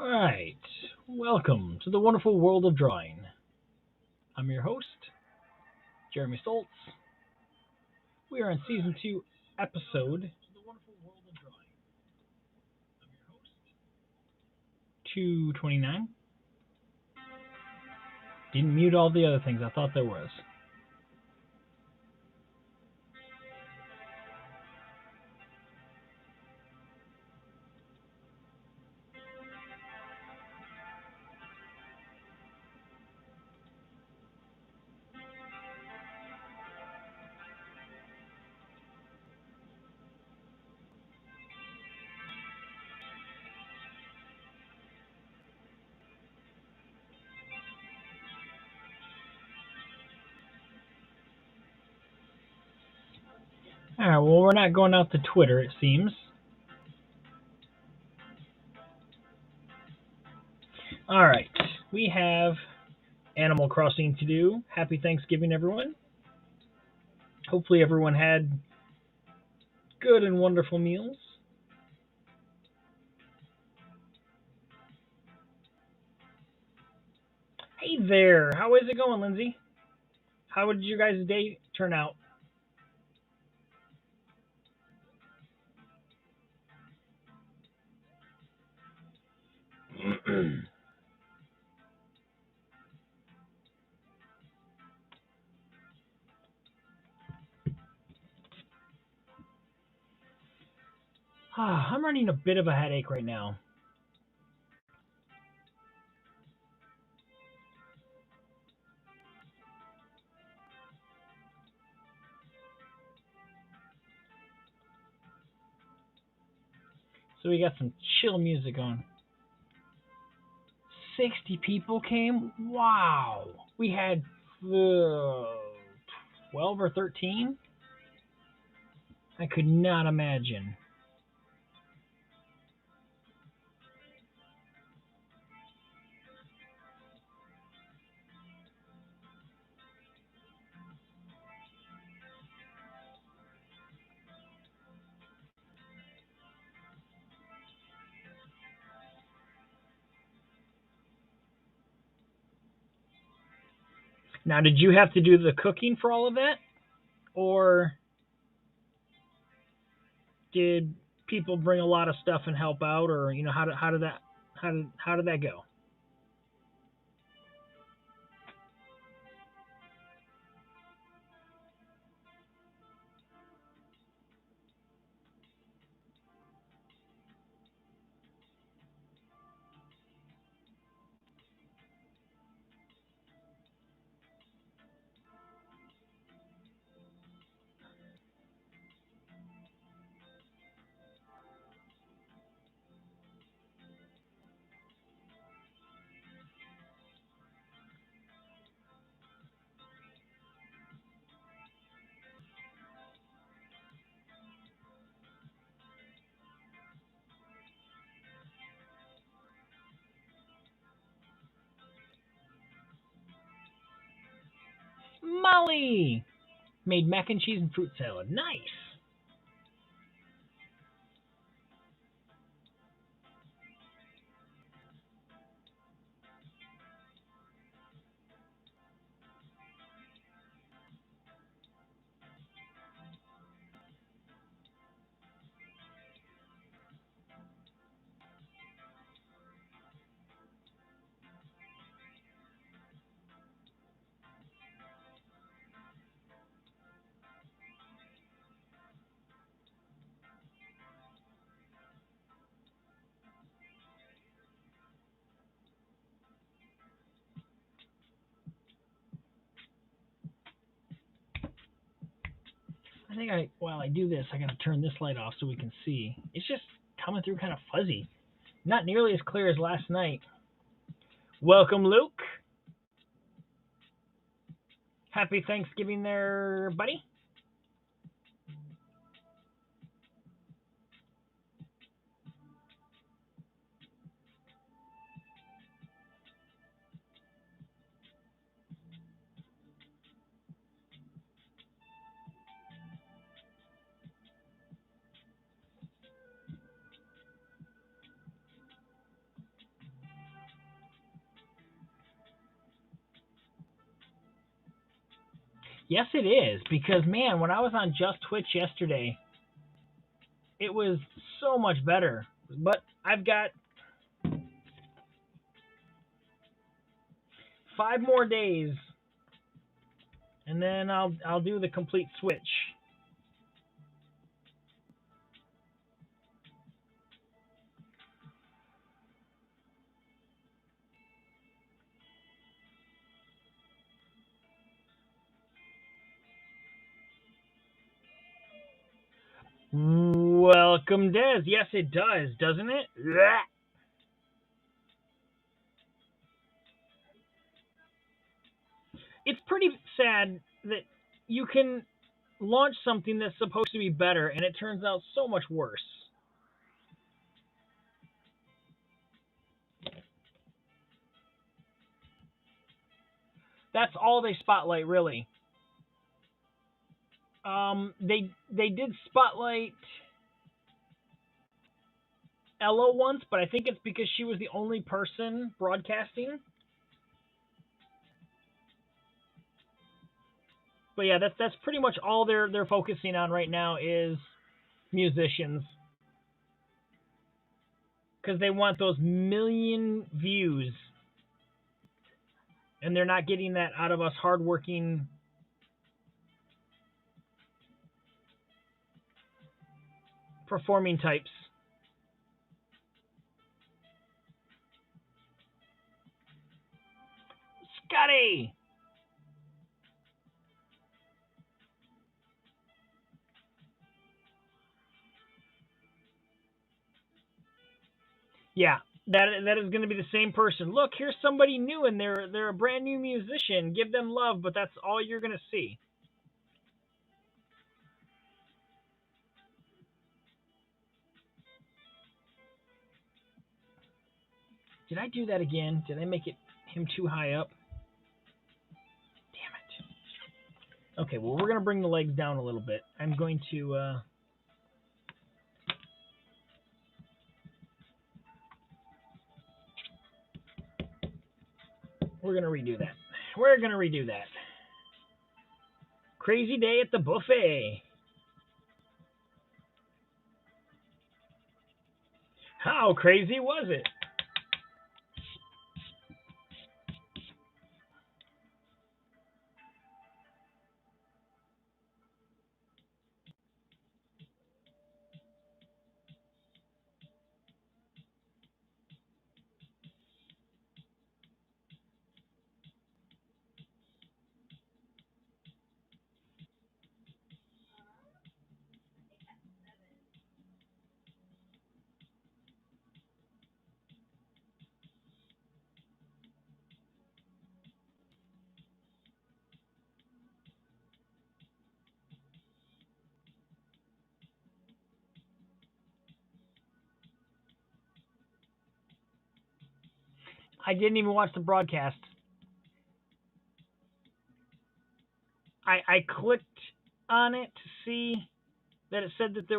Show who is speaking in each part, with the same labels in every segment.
Speaker 1: Alright, welcome to the wonderful world of drawing. I'm your host, Jeremy Stoltz. We are on Season 2, Episode 229. Didn't mute all the other things, I thought there was. Alright, well, we're not going out to Twitter, it seems. Alright, we have Animal Crossing to do. Happy Thanksgiving, everyone. Hopefully everyone had good and wonderful meals. Hey there, how is it going, Lindsay? How did your guys' day turn out? I'm running a bit of a headache right now. So we got some chill music on. 60 people came? Wow. We had 12 or 13? I could not imagine. Now, did you have to do the cooking for all of that? Or did people bring a lot of stuff and help out? Or, how did that go? Molly made mac and cheese and fruit salad. Nice. I think while I do this, I gotta turn this light off so we can see. It's just coming through kind of fuzzy. Not nearly as clear as last night. Welcome, Luke. Happy Thanksgiving there, buddy. Yes, it is. Because, man, when I was on Just Twitch yesterday, it was so much better. But I've got 5 more days, and then I'll do the complete switch. Welcome, Des. Yes, it does, doesn't it? It's pretty sad that you can launch something that's supposed to be better, and it turns out so much worse. That's all they spotlight, really. They did spotlight Ella once, but I think it's because she was the only person broadcasting. But yeah, that's pretty much all they're focusing on right now is musicians because they want those million views, and they're not getting that out of us hardworking performing types. Scotty. Yeah, that is going to be the same person. Look, here's somebody new, and they're a brand new musician. Give them love, but that's all you're going to see. Did I do that again? Did I make him too high up? Damn it. Okay, well we're going to bring the legs down a little bit. I'm going to we're going to redo that. We're going to redo that. Crazy day at the buffet. How crazy was it? I didn't even watch the broadcast. I clicked on it to see that it said that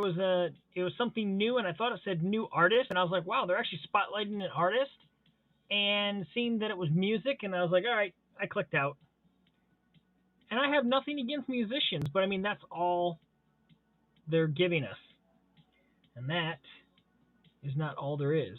Speaker 1: it was something new, and I thought it said new artist, and I was like, wow, they're actually spotlighting an artist, and seeing that it was music, and I was like, all right, I clicked out. And I have nothing against musicians, but I mean that's all they're giving us, and that is not all there is.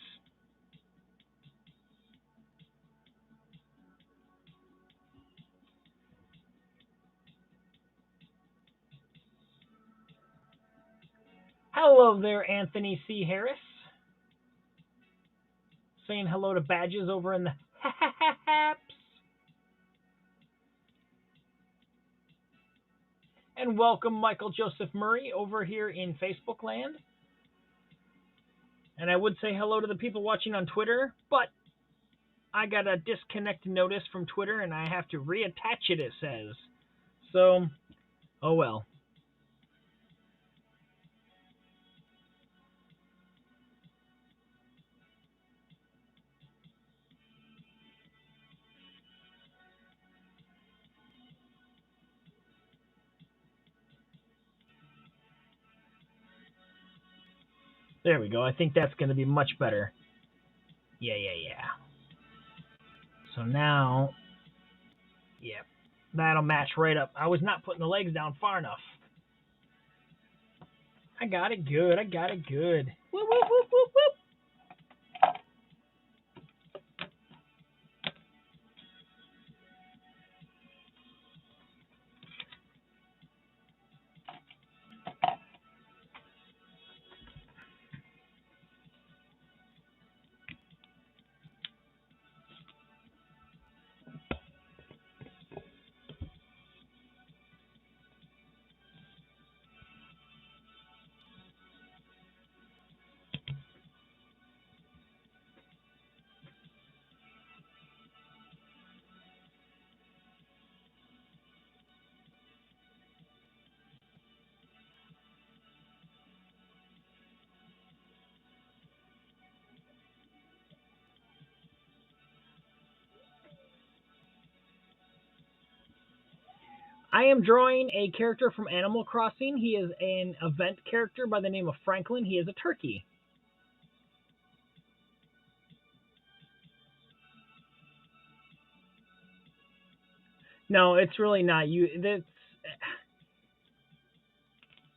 Speaker 1: Hello there, Anthony C. Harris. Saying hello to Badges over in the Haps. And welcome Michael Joseph Murray over here in Facebook land. And I would say hello to the people watching on Twitter, but I got a disconnect notice from Twitter and I have to reattach it, it says. So, oh well. There we go. I think that's going to be much better. Yeah. So now, yeah. That'll match right up. I was not putting the legs down far enough. I got it good. I got it good. Whoop, whoop, whoop, whoop, whoop. I am drawing a character from Animal Crossing. He is an event character by the name of Franklin. He is a turkey. No, it's really not you. That's.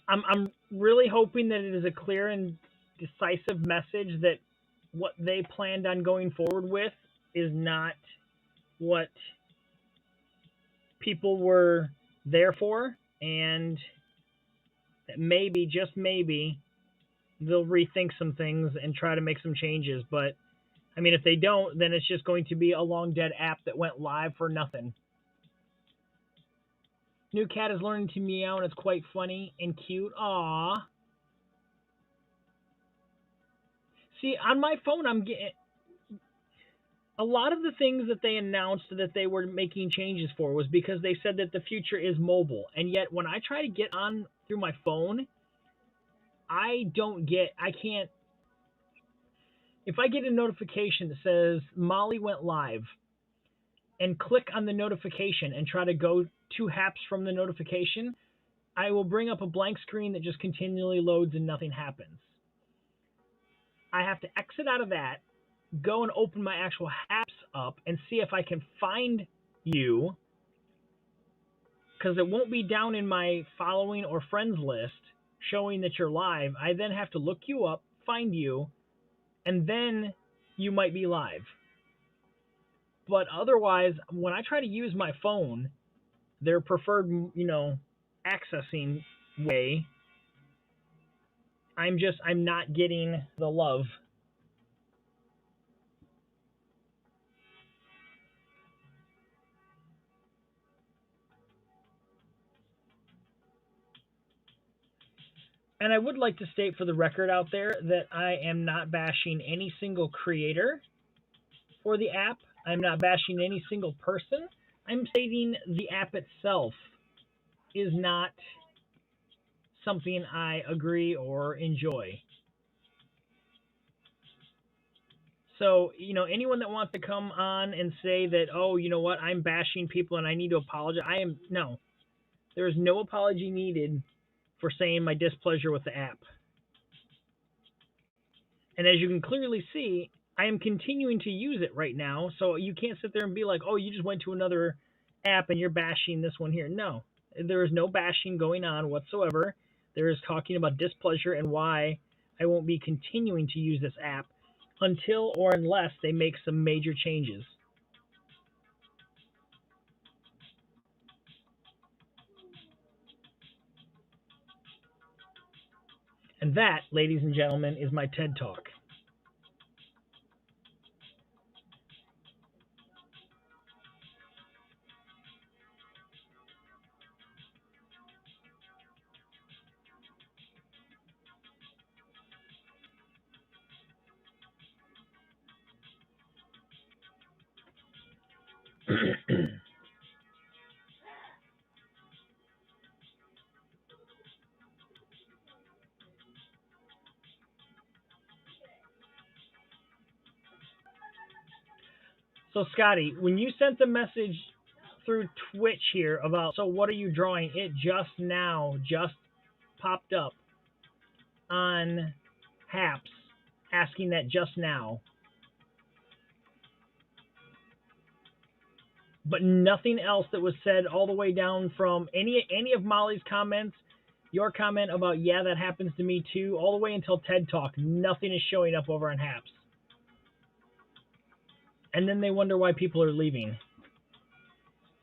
Speaker 1: I'm really hoping that it is a clear and decisive message that what they planned on going forward with is not what people were there for, and that maybe, just maybe, they'll rethink some things and try to make some changes. But I mean, if they don't, then it's just going to be a long dead app that went live for nothing. New cat is learning to meow, and it's quite funny and cute. Aww. See, on my phone, I'm getting a lot of the things that they announced that they were making changes for was because they said that the future is mobile. And yet, when I try to get on through my phone, I can't. If I get a notification that says Molly went live and click on the notification and try to go to Happs from the notification, I will bring up a blank screen that just continually loads and nothing happens. I have to exit out of that, go and open my actual Happs up and see if I can find you, because it won't be down in my following or friends list showing that you're live. I then have to look you up, find you, and then you might be live. But otherwise, when I try to use my phone, their preferred, accessing way, I'm not getting the love. And I would like to state for the record out there that I am not bashing any single creator for the app. I'm not bashing any single person. I'm stating the app itself is not something I agree or enjoy. So, anyone that wants to come on and say that, oh, you know what, I'm bashing people and I need to apologize, no. There is no apology needed for saying my displeasure with the app. And as you can clearly see, I am continuing to use it right now. So you can't sit there and be like, oh, you just went to another app and you're bashing this one here. No, there is no bashing going on whatsoever. There is talking about displeasure and why I won't be continuing to use this app until or unless they make some major changes. And that, ladies and gentlemen, is my TED Talk. So, Scotty, when you sent the message through Twitch here about, so what are you drawing? It just popped up on Happs asking that just now. but nothing else that was said all the way down from any of Molly's comments, your comment about, yeah, that happens to me too, all the way until TED Talk. Nothing is showing up over on Happs. And then they wonder why people are leaving.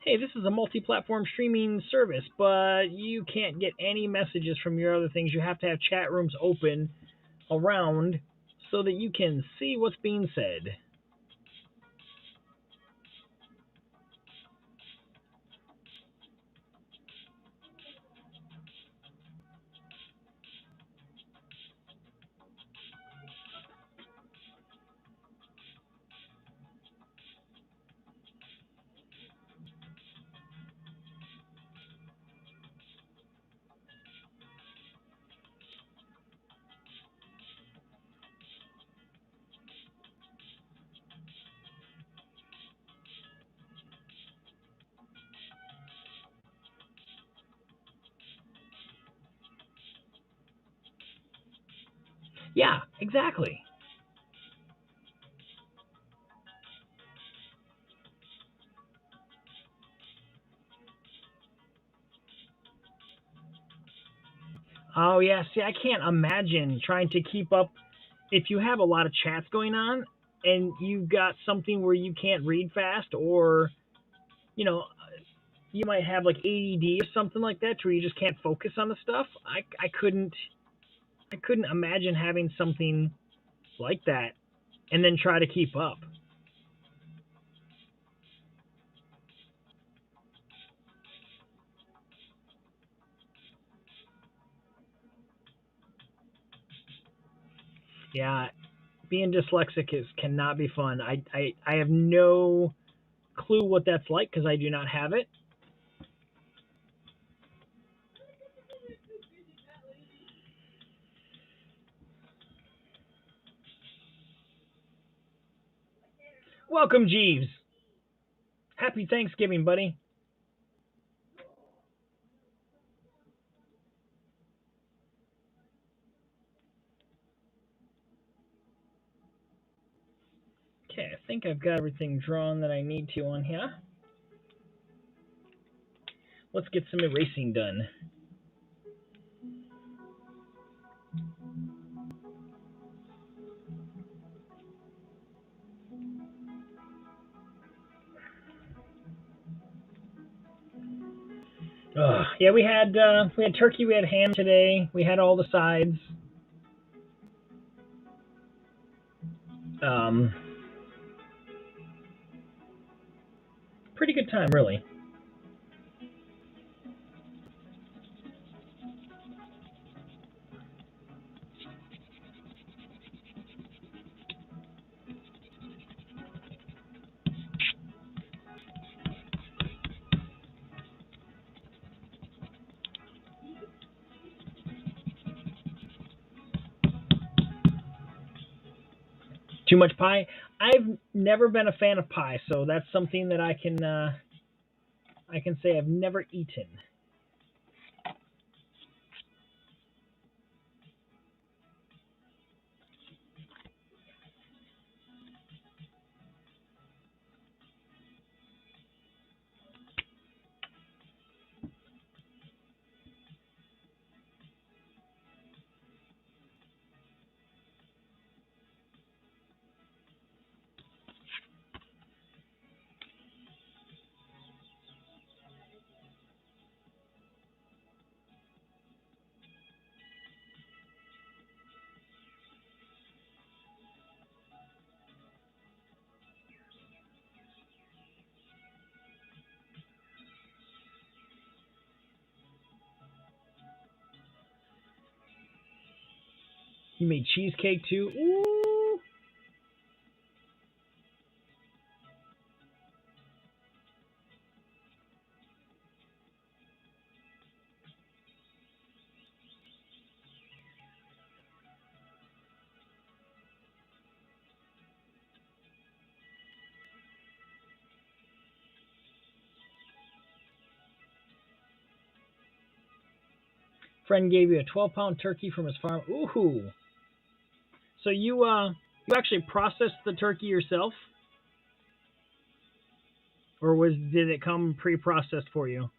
Speaker 1: Hey, this is a multi-platform streaming service, but you can't get any messages from your other things. You have to have chat rooms open around so that you can see what's being said. Yeah, exactly. Oh, yeah. See, I can't imagine trying to keep up if you have a lot of chats going on and you've got something where you can't read fast, or, you know, you might have like ADD or something like that where you just can't focus on the stuff. I couldn't imagine having something like that and then try to keep up. Yeah, being dyslexic cannot be fun. I have no clue what that's like because I do not have it. Welcome, Jeeves. Happy Thanksgiving, buddy. Okay, I think I've got everything drawn that I need to on here. Let's get some erasing done. Yeah, we had turkey, we had ham today, we had all the sides. Um, Pretty good time, really. Too much pie. I've never been a fan of pie, so that's something that I can say I've never eaten. You made cheesecake too. Ooh. Friend gave you a 12-pound turkey from his farm. Ooh. So you, you, actually processed the turkey yourself? Or did it come pre-processed for you?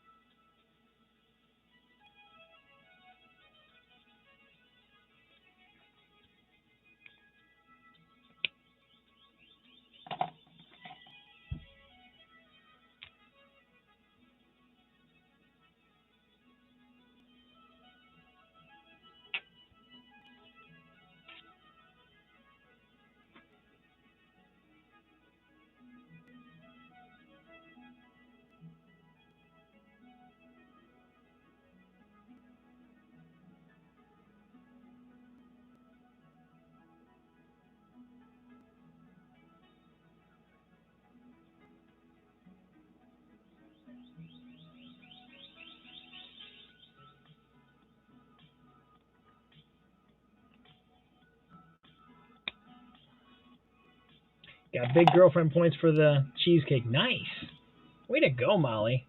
Speaker 1: Got big girlfriend points for the cheesecake. Nice. Way to go, Molly.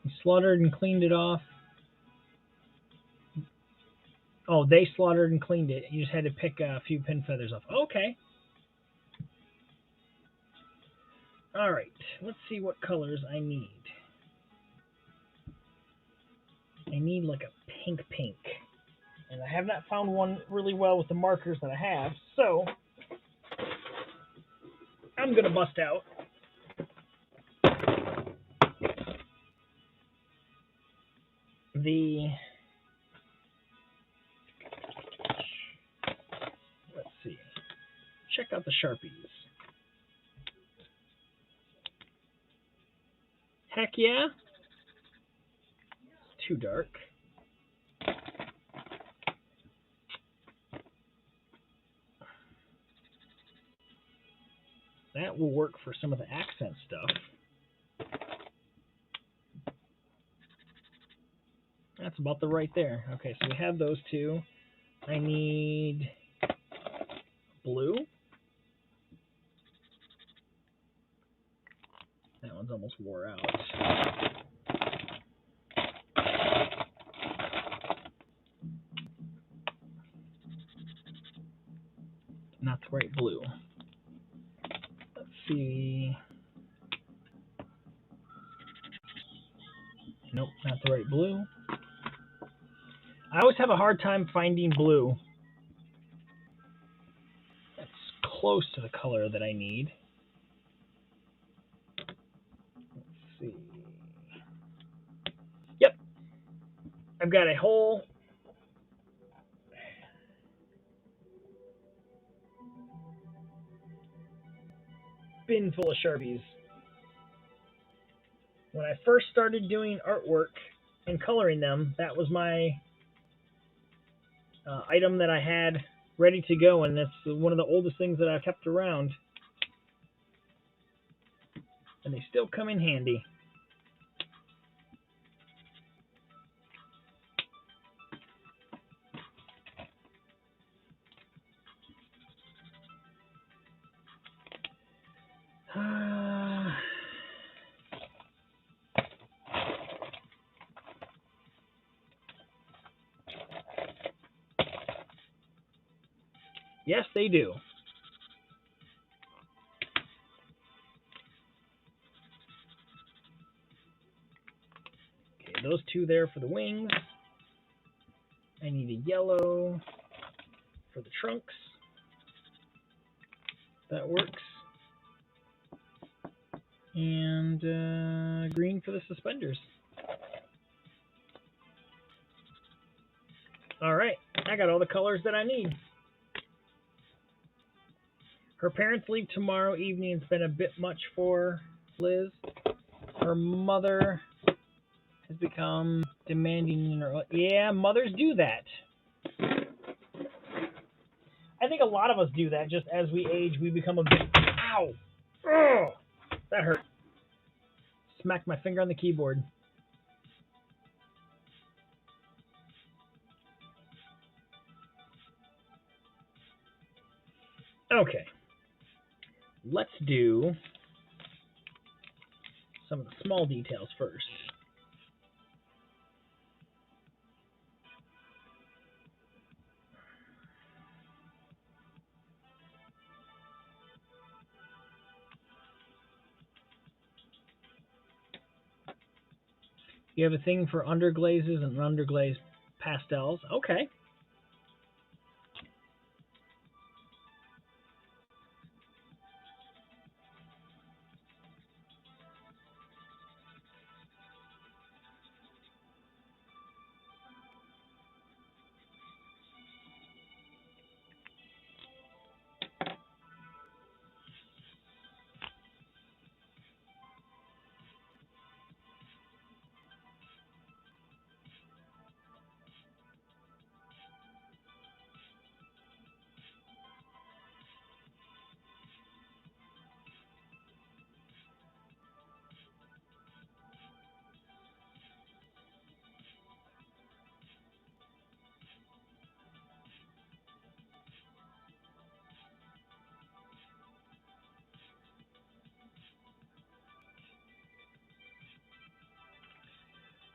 Speaker 1: You slaughtered and cleaned it off. Oh, they slaughtered and cleaned it. You just had to pick a few pin feathers off. Okay. All right. Let's see what colors I need. I need like a pink. And I have not found one really well with the markers that I have. So I'm going to bust out the, let's see, check out the Sharpies. Heck yeah. It's too dark. That will work for some of the accent stuff. That's about the right there. Okay, so we have those two. I need blue. That one's almost wore out. Not the right blue. Let's see. Nope, not the right blue. I always have a hard time finding blue that's close to the color that I need. Let's see. Yep. I've got a whole bin full of Sharpies. When I first started doing artwork and coloring them, that was my item that I had ready to go, and that's one of the oldest things that I've kept around. And they still come in handy. Yes, they do. Okay, those two there for the wings. I need a yellow for the trunks. That works. And green for the suspenders. All right, I got all the colors that I need. Her parents leave tomorrow evening. It's been a bit much for Liz. Her mother has become demanding in her. Yeah, mothers do that. I think a lot of us do that. Just as we age, we become a bit. Ow! Ugh! That hurt. Smacked my finger on the keyboard. Okay, let's do some of the small details first. You have a thing for underglazes and underglazed pastels. Okay.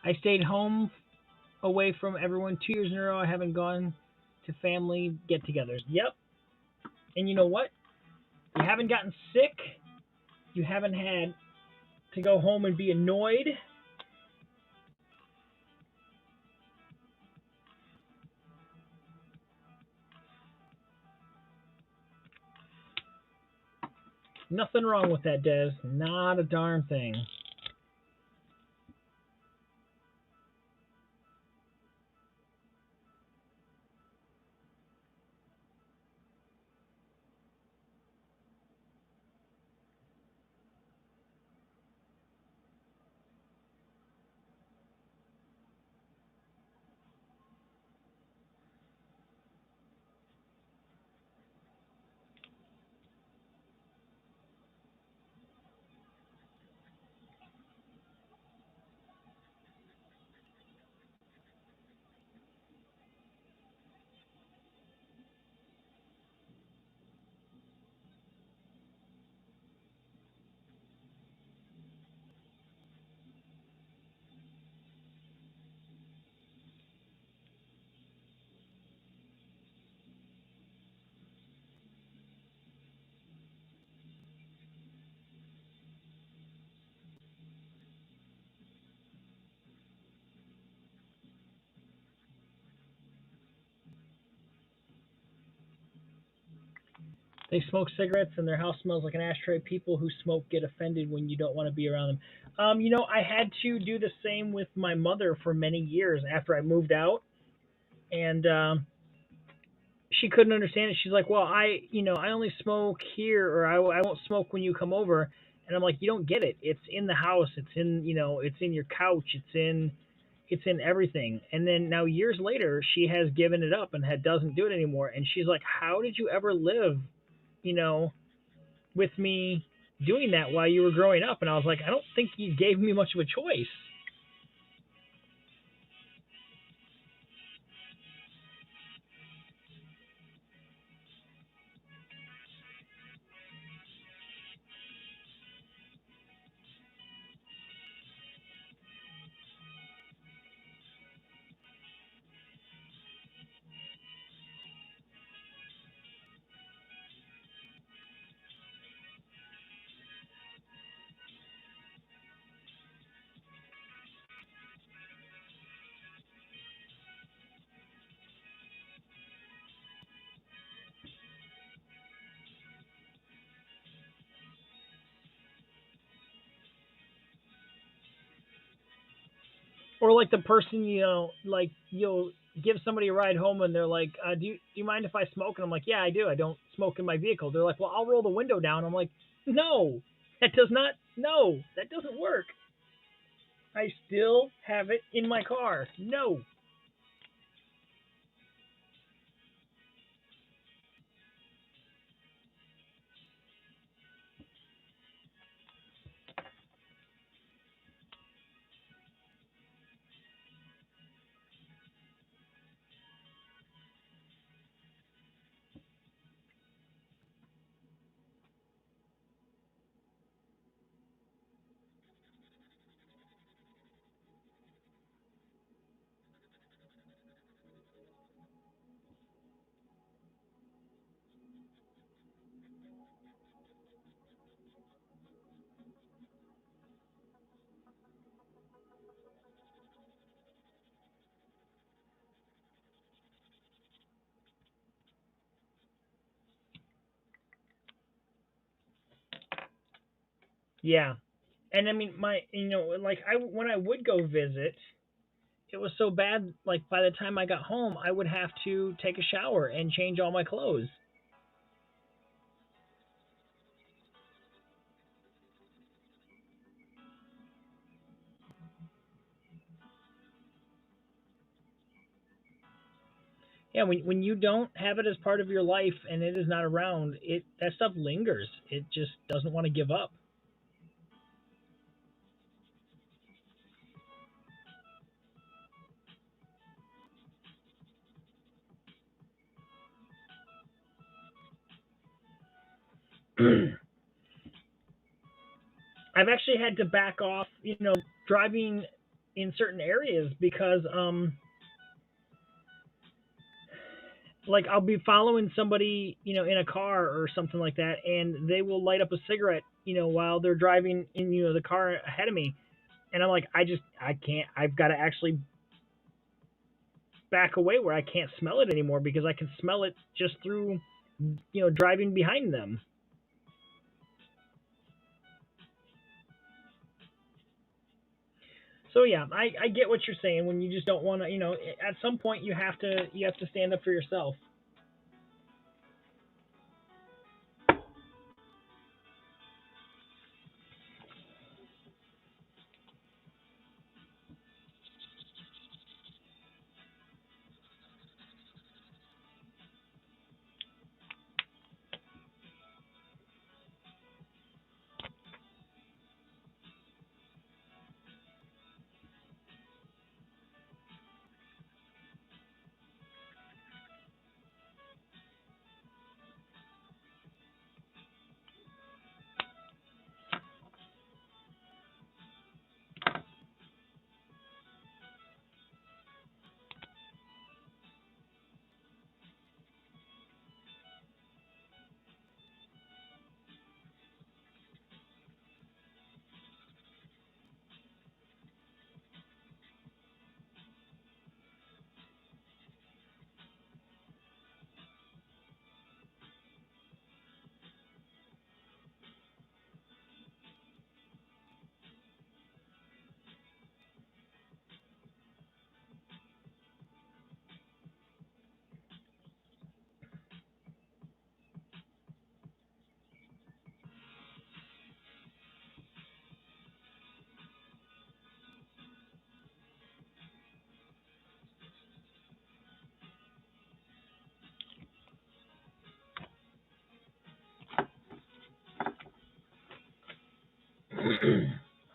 Speaker 1: I stayed home away from everyone 2 years in a row. I haven't gone to family get-togethers. Yep. And you know what? You haven't gotten sick. You haven't had to go home and be annoyed. Nothing wrong with that, Des. Not a darn thing. They smoke cigarettes and their house smells like an ashtray. People who smoke get offended when you don't want to be around them. I had to do the same with my mother for many years after I moved out, and she couldn't understand it. She's like, "Well, I only smoke here, or I won't smoke when you come over." And I'm like, "You don't get it. It's in the house. It's in your couch. It's in everything." And then now years later, she has given it up and doesn't do it anymore. And she's like, "How did you ever live, you know, with me doing that while you were growing up?" And I was like, "I don't think you gave me much of a choice." Or like the person, like you'll give somebody a ride home and they're like, do you mind if I smoke? And I'm like, "Yeah, I do. I don't smoke in my vehicle." They're like, "Well, I'll roll the window down." I'm like, "No, that does not. No, that doesn't work. I still have it in my car. No." Yeah. And I mean, like when I would go visit, it was so bad. Like by the time I got home, I would have to take a shower and change all my clothes. Yeah, when you don't have it as part of your life and it is not around, it that stuff lingers. It just doesn't want to give up. I've actually had to back off, driving in certain areas because like I'll be following somebody, in a car or something like that, and they will light up a cigarette, while they're driving in, the car ahead of me, and I'm like, I can't. I've got to actually back away where I can't smell it anymore because I can smell it just through, driving behind them. So yeah, I get what you're saying when you just don't want to, at some point you have to stand up for yourself.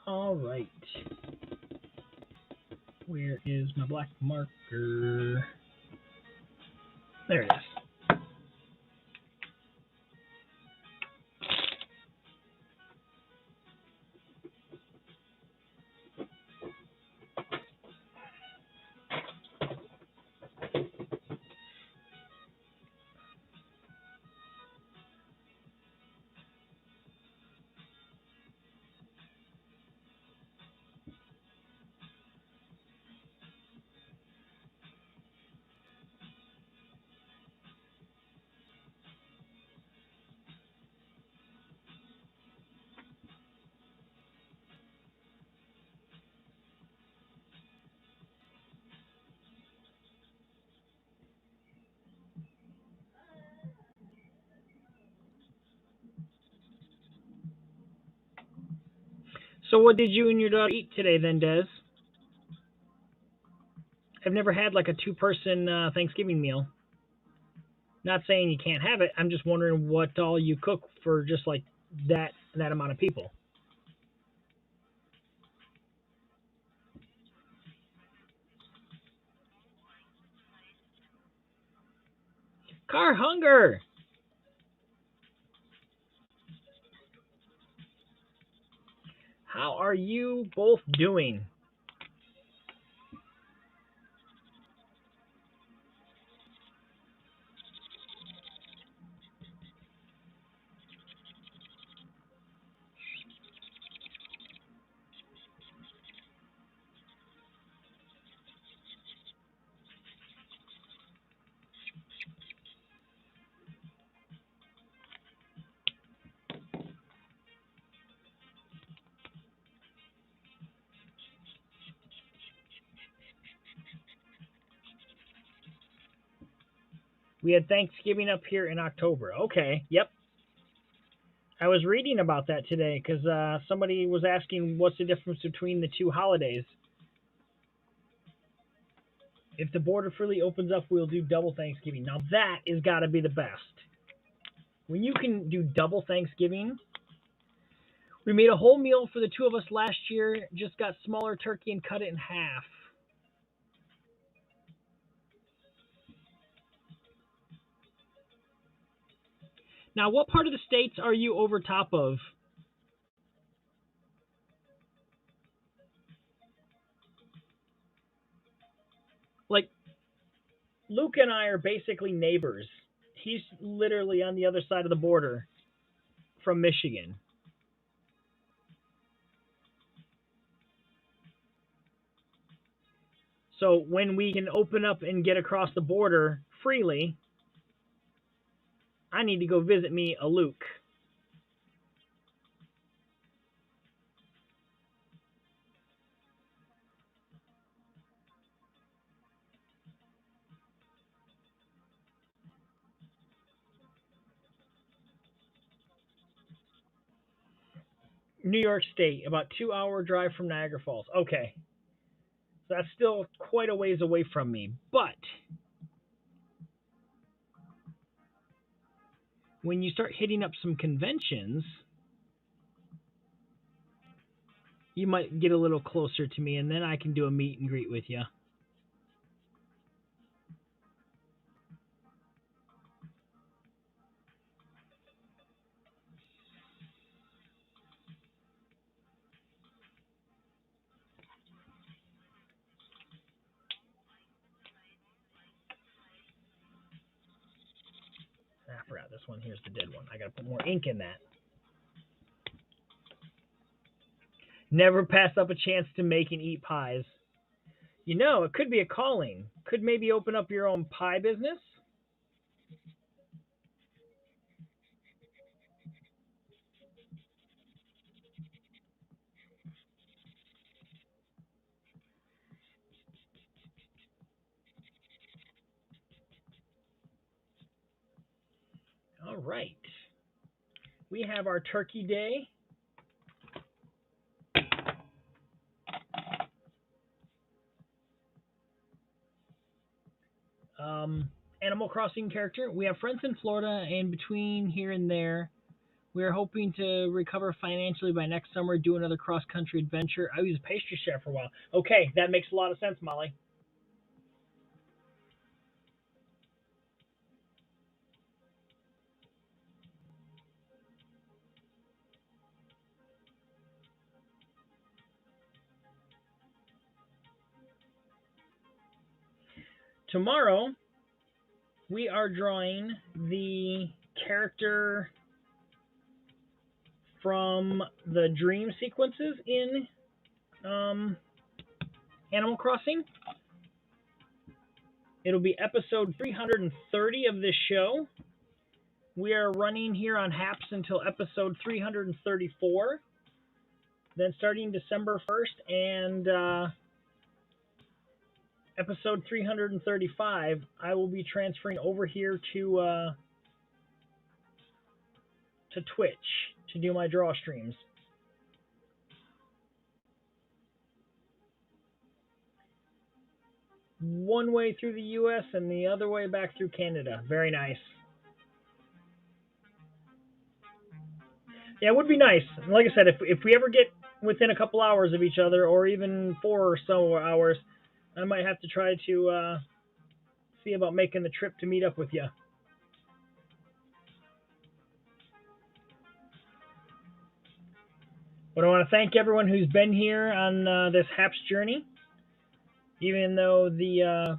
Speaker 1: All right, where is my black marker? There it is. So what did you and your daughter eat today then, Des? I've never had like a two-person Thanksgiving meal. Not saying you can't have it. I'm just wondering what all you cook for just like that amount of people. Car hunger. How are you both doing? We had Thanksgiving up here in October. Okay, yep. I was reading about that today because somebody was asking what's the difference between the two holidays. If the border freely opens up, we'll do double Thanksgiving. Now that is got to be the best. When you can do double Thanksgiving, we made a whole meal for the two of us last year. Just got smaller turkey and cut it in half. Now, what part of the states are you over top of? Like, Luke and I are basically neighbors. He's literally on the other side of the border from Michigan. So when we can open up and get across the border freely, I need to go visit me a Luke. New York State, about 2 hour drive from Niagara Falls. Okay. So that's still quite a ways away from me. But when you start hitting up some conventions, you might get a little closer to me, and then I can do a meet and greet with you. I forgot this one. Here's the dead one. I got to put more ink in that. Never pass up a chance to make and eat pies. You know, it could be a calling. Could maybe open up your own pie business. All right. We have our turkey day. Animal Crossing character. We have friends in Florida, and between here and there, we are hoping to recover financially by next summer, do another cross country adventure. I was a pastry chef for a while. Okay, that makes a lot of sense, Molly. Tomorrow, we are drawing the character from the dream sequences in um, Animal Crossing. It'll be episode 330 of this show. We are running here on Haps until episode 334. Then starting December 1st and episode 335, I will be transferring over here to Twitch to do my draw streams. One way through the U.S. and the other way back through Canada. Very nice. Yeah, it would be nice. Like I said, if we ever get within a couple hours of each other, or even 4 or so hours, I might have to try to see about making the trip to meet up with you. But I want to thank everyone who's been here on this Haps journey. Even though the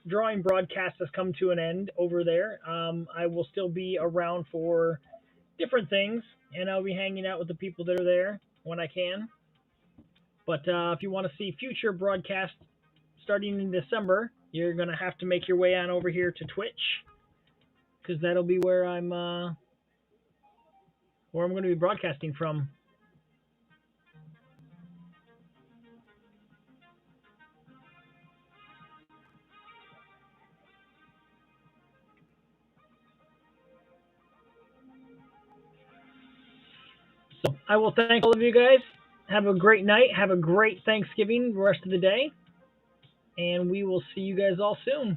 Speaker 1: drawing broadcast has come to an end over there, I will still be around for different things, and I'll be hanging out with the people that are there when I can. But if you want to see future broadcasts starting in December, you're going to have to make your way on over here to Twitch, because that'll be where I'm going to be broadcasting from. So I will thank all of you guys. Have a great night. Have a great Thanksgiving rest of the day. And we will see you guys all soon.